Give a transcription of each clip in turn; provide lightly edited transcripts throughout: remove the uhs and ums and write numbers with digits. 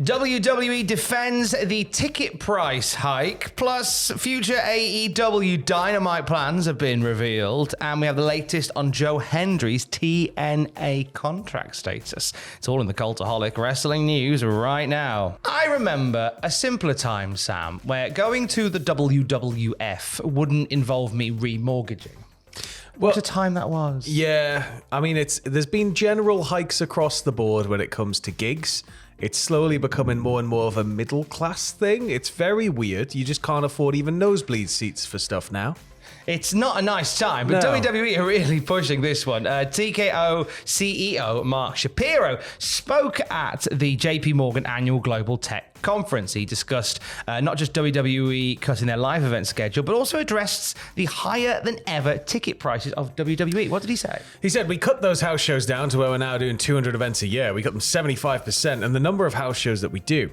WWE defends the ticket price hike, plus future AEW Dynamite plans have been revealed, and we have the latest on Joe Hendry's TNA contract status. It's all in the Cultaholic Wrestling news right now. I remember a simpler time, Sam, where going to the WWF wouldn't involve me remortgaging. What a time that was. Yeah, I mean, there's been general hikes across the board when it comes to gigs. It's slowly becoming more and more of a middle class thing. It's very weird. You just can't afford even nosebleed seats for stuff now. It's not a nice time, but WWE are really pushing this one. TKO CEO Mark Shapiro spoke at the JP Morgan Annual Global Tech Conference. He discussed not just WWE cutting their live event schedule, but also addressed the higher than ever ticket prices of WWE. What did he say? He said, we cut those house shows down to where we're now doing 200 events a year. We cut them 75%, and the number of house shows that we do.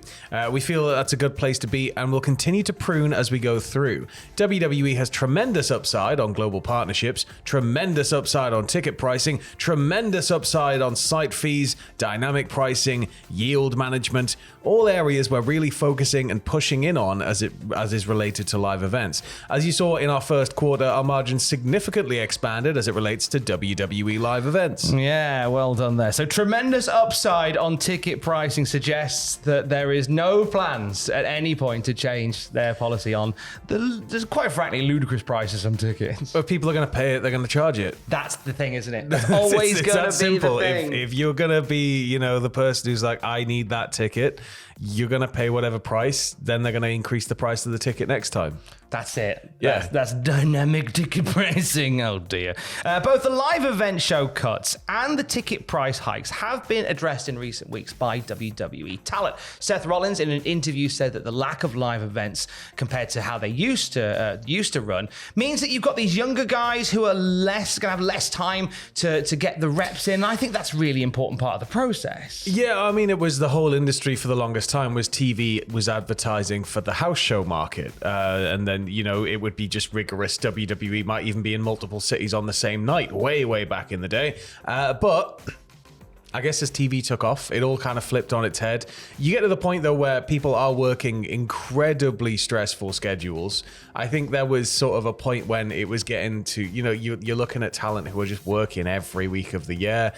We feel that's a good place to be, and we'll continue to prune as we go through. WWE has tremendous upside on global partnerships, tremendous upside on ticket pricing, tremendous upside on site fees, dynamic pricing, yield management, all areas we're really focusing and pushing in on as is related to live events. As you saw in our first quarter, our margins significantly expanded as it relates to WWE live events. Yeah, well done there. So tremendous upside on ticket pricing suggests that there is no plans at any point to change their policy on there's quite frankly ludicrous prices some tickets. But if people are going to pay it, they're going to charge it. That's the thing, isn't it? That's always going to be simple. The thing. If you're going to be, the person who's like, I need that ticket, you're going to pay whatever price, then they're going to increase the price of the ticket next time. That's it. Yeah. That's dynamic ticket pricing. Oh, dear. Both the live event show cuts and the ticket price hikes have been addressed in recent weeks by WWE talent. Seth Rollins, in an interview, said that the lack of live events compared to how they used to run means that you've got these younger guys who are going to have less time to get the reps in. I think that's a really important part of the process. Yeah, I mean, it was the whole industry for the longest time was TV was advertising for the house show market. And then, it would be just rigorous. WWE might even be in multiple cities on the same night, way back in the day. But I guess as TV took off, it all kind of flipped on its head. You get to the point, though, where people are working incredibly stressful schedules. I think there was sort of a point when it was getting to, you're looking at talent who are just working every week of the year.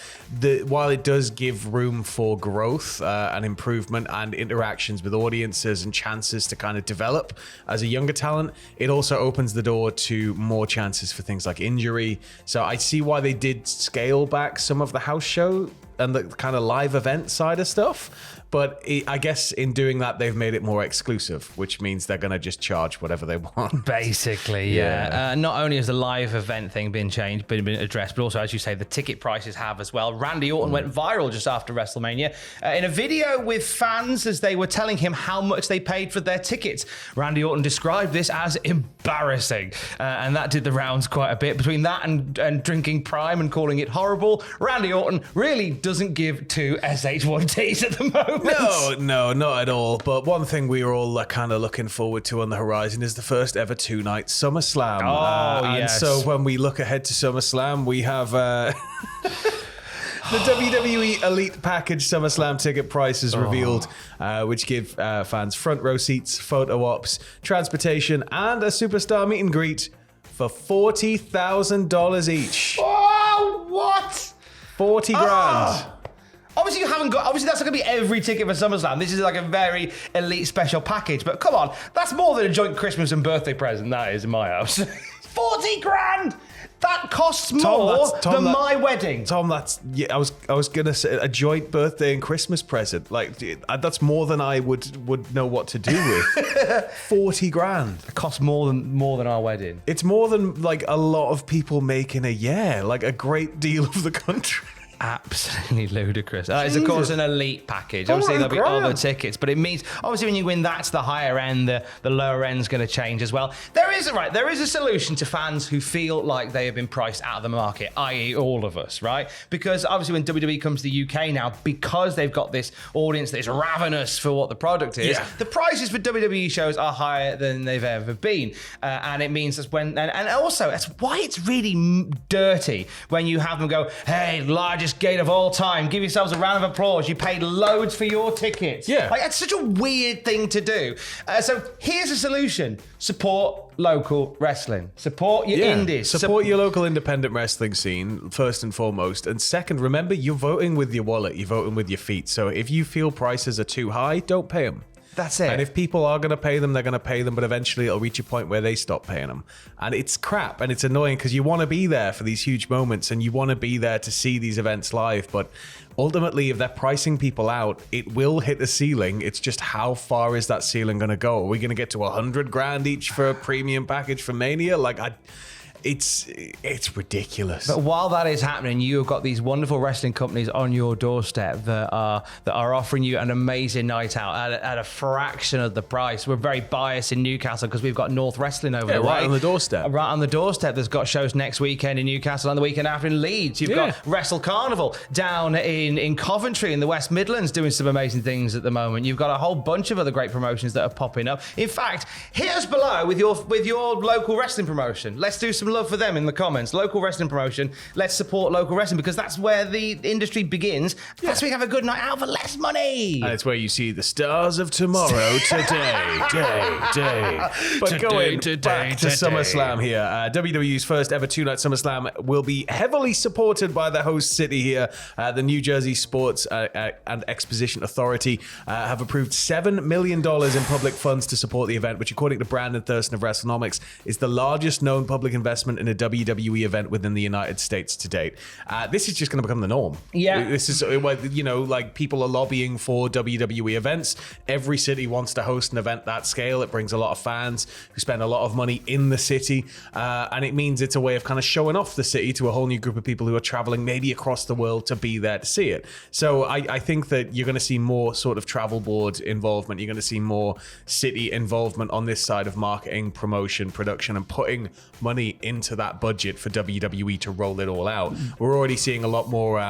While it does give room for growth and improvement and interactions with audiences and chances to kind of develop as a younger talent, it also opens the door to more chances for things like injury. So I see why they did scale back some of the house show and the kind of live event side of stuff. But I guess in doing that, they've made it more exclusive, which means they're going to just charge whatever they want. Basically, yeah. Not only has the live event thing been addressed, but also, as you say, the ticket prices have as well. Randy Orton went viral just after WrestleMania in a video with fans as they were telling him how much they paid for their tickets. Randy Orton described this as embarrassing, and that did the rounds quite a bit. Between that and drinking Prime and calling it horrible, Randy Orton really doesn't give two SH1Ts at the moment. No, not at all. But one thing we were all kind of looking forward to on the horizon is the first ever two-night SummerSlam. Yes. And so when we look ahead to SummerSlam, we have the WWE Elite Package SummerSlam ticket prices revealed, which give fans front row seats, photo ops, transportation, and a superstar meet and greet for $40,000 each. Oh, what? 40 grand. Obviously, that's not going to be every ticket for SummerSlam. This is like a very elite special package. But come on, that's more than a joint Christmas and birthday present, that is, in my house. 40 grand! That costs more than my wedding. Tom, I was gonna say a joint birthday and Christmas present. Like that's more than I would know what to do with. 40 grand. It costs more than our wedding. It's more than like a lot of people make in a year. Like a great deal of the country. Absolutely ludicrous. It's of course an elite package. Obviously there'll be other tickets, but it means obviously when you win that's the higher end, the lower end's going to change as well. There is a solution to fans who feel like they have been priced out of the market, i.e. all of us, right? Because obviously when WWE comes to the UK now, because they've got this audience that is ravenous for what the product is, the prices for WWE shows are higher than they've ever been, and it means that's when and also that's why it's really dirty when you have them go, hey, largest largest gate of all time. Give yourselves a round of applause. You paid loads for your tickets. Yeah. Like, that's such a weird thing to do. So here's a solution. Support local wrestling. Support your indies. Support your local independent wrestling scene, first and foremost. And second, remember, you're voting with your wallet. You're voting with your feet. So if you feel prices are too high, don't pay them. That's it. And if people are going to pay them, they're going to pay them, but eventually it'll reach a point where they stop paying them. And it's crap, and it's annoying because you want to be there for these huge moments, and you want to be there to see these events live. But ultimately, if they're pricing people out, it will hit the ceiling. It's just how far is that ceiling going to go? Are we going to get to $100,000 each for a premium package for Mania? It's ridiculous. But while that is happening, you've got these wonderful wrestling companies on your doorstep that are offering you an amazing night out at a fraction of the price. We're very biased in Newcastle because we've got North Wrestling over the way. Right on the doorstep. Right on the doorstep. There's got shows next weekend in Newcastle and the weekend after in Leeds. You've got Wrestle Carnival down in Coventry in the West Midlands doing some amazing things at the moment. You've got a whole bunch of other great promotions that are popping up. In fact, hit us below with your local wrestling promotion. Let's do some love for them in the comments. Local wrestling promotion. Let's support local wrestling because that's where the industry begins. That's where we have a good night out for less money. And it's where you see the stars of tomorrow today. But going back to SummerSlam here. WWE's first ever two-night SummerSlam will be heavily supported by the host city here. The New Jersey Sports and Exposition Authority have approved $7 million in public funds to support the event, which according to Brandon Thurston of WrestleNomics is the largest known public investment in a WWE event within the United States to date. This is just going to become the norm. Yeah. This is, like people are lobbying for WWE events. Every city wants to host an event that scale. It brings a lot of fans who spend a lot of money in the city. And it means it's a way of kind of showing off the city to a whole new group of people who are traveling maybe across the world to be there to see it. So I think that you're going to see more sort of travel board involvement. You're going to see more city involvement on this side of marketing, promotion, production, and putting money into that budget for WWE to roll it all out. We're already seeing a lot more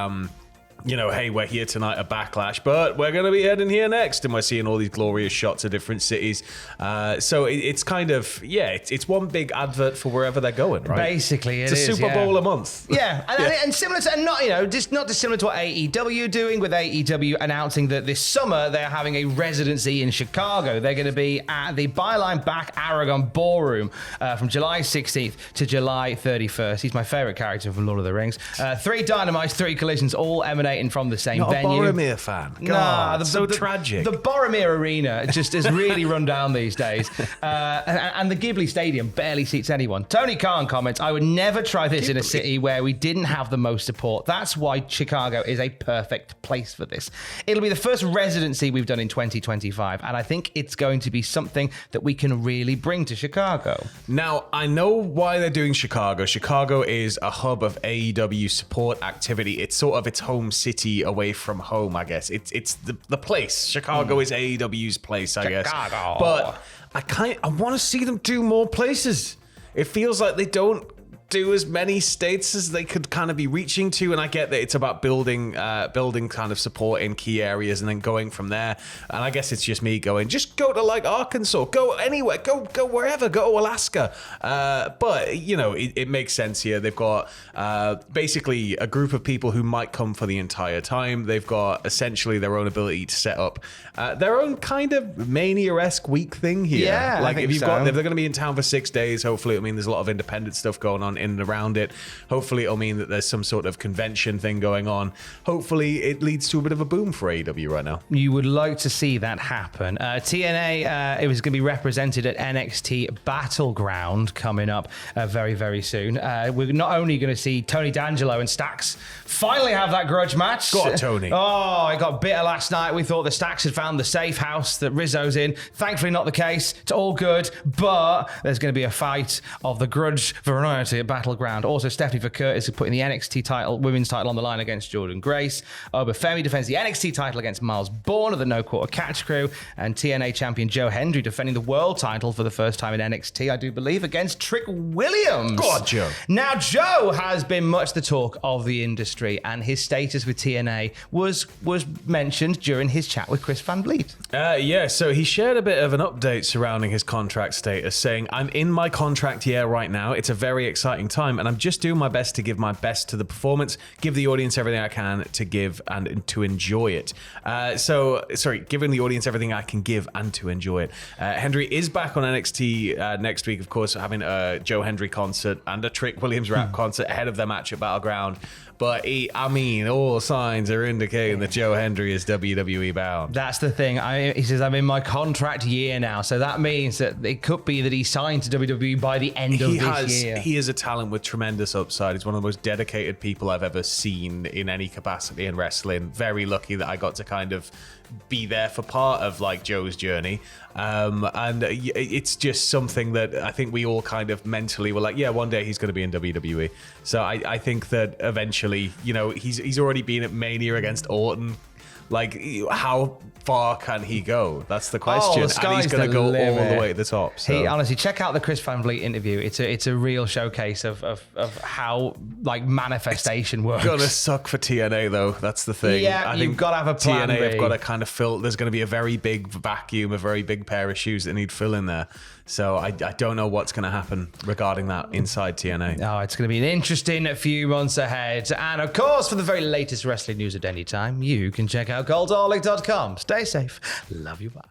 hey, we're here tonight at Backlash, but we're going to be heading here next. And we're seeing all these glorious shots of different cities. So it's kind of, it's one big advert for wherever they're going, right? Basically, it's a Super Bowl a month. Yeah. And similar to, and not dissimilar to what AEW doing with AEW announcing that this summer they're having a residency in Chicago. They're going to be at the Byline Back Aragon Ballroom from July 16th to July 31st. He's my favorite character from Lord of the Rings. 3 Dynamites, 3 collisions, all emanating from the same venue. Not a Boromir fan. God, so tragic. The Boromir Arena just is really run down these days. And the Ghibli Stadium barely seats anyone. Tony Khan comments, I would never try this in a city where we didn't have the most support. That's why Chicago is a perfect place for this. It'll be the first residency we've done in 2025, and I think it's going to be something that we can really bring to Chicago. Now, I know why they're doing Chicago. Chicago is a hub of AEW support activity. It's sort of its home city away from home, I guess. It's the place. Chicago is AEW's place, I guess. But I want to see them do more places. It feels like they don't do as many states as they could kind of be reaching to, and I get that it's about building kind of support in key areas and then going from there. And I guess it's just me going, just go to like Arkansas, go anywhere, go wherever, go to Alaska. But it makes sense here. They've got basically a group of people who might come for the entire time. They've got essentially their own ability to set up their own kind of Mania-esque week thing here. Yeah, like if they're going to be in town for 6 days, hopefully it'll mean there's a lot of independent stuff going on in and around it. Hopefully it'll mean that there's some sort of convention thing going on. Hopefully it leads to a bit of a boom for AEW right now. You would like to see that happen. TNA, it was going to be represented at NXT Battleground coming up very, very soon. We're not only going to see Tony D'Angelo and Stax finally have that grudge match. Go on, Tony. Oh, it got bitter last night. We thought the Stax had found the safe house that Rizzo's in. Thankfully not the case. It's all good, but there's going to be a fight of the grudge variety at Battleground. Also, Stephanie Curtis is putting the NXT title, women's title on the line against Jordan Grace. Obafemi defends the NXT title against Miles Bourne of the No Quarter Catch Crew. And TNA champion Joe Hendry defending the world title for the first time in NXT, I do believe, against Trick Williams. Go on, Joe. Now, Joe has been much the talk of the industry, and his status with TNA was mentioned during his chat with Chris Van Vliet. So he shared a bit of an update surrounding his contract status, saying, I'm in my contract year right now. It's a very exciting exciting time, and I'm just doing my best to give my best to the performance, give the audience everything I can to give and to enjoy it. Giving the audience everything I can give and to enjoy it. Hendry is back on NXT next week, of course, having a Joe Hendry concert and a Trick Williams rap concert ahead of their match at Battleground. But all signs are indicating that Joe Hendry is WWE bound. That's the thing. He says, I'm in my contract year now. So that means that it could be that he's signed to WWE by the end of this year. He is a talent with tremendous upside. He's one of the most dedicated people I've ever seen in any capacity in wrestling. Very lucky that I got to kind of be there for part of like Joe's journey. And it's just something that I think we all kind of mentally were like, yeah, one day he's going to be in WWE. So I think that eventually, he's already been at Mania against Orton. Like, how far can he go? That's the question. The and he's going to go all the way to the top. So. Honestly, check out the Chris Van Vliet interview. It's a real showcase of how like manifestation works. Gonna suck for TNA though. That's the thing. Yeah, you've got to have a plan. TNA have got to kind of fill. There's going to be a very big vacuum, a very big pair of shoes that need fill in there. So I don't know what's going to happen regarding that inside TNA. Oh, it's going to be an interesting few months ahead. And of course, for the very latest wrestling news at any time, you can check out Cultaholic.com. Stay safe. Love you. Bye.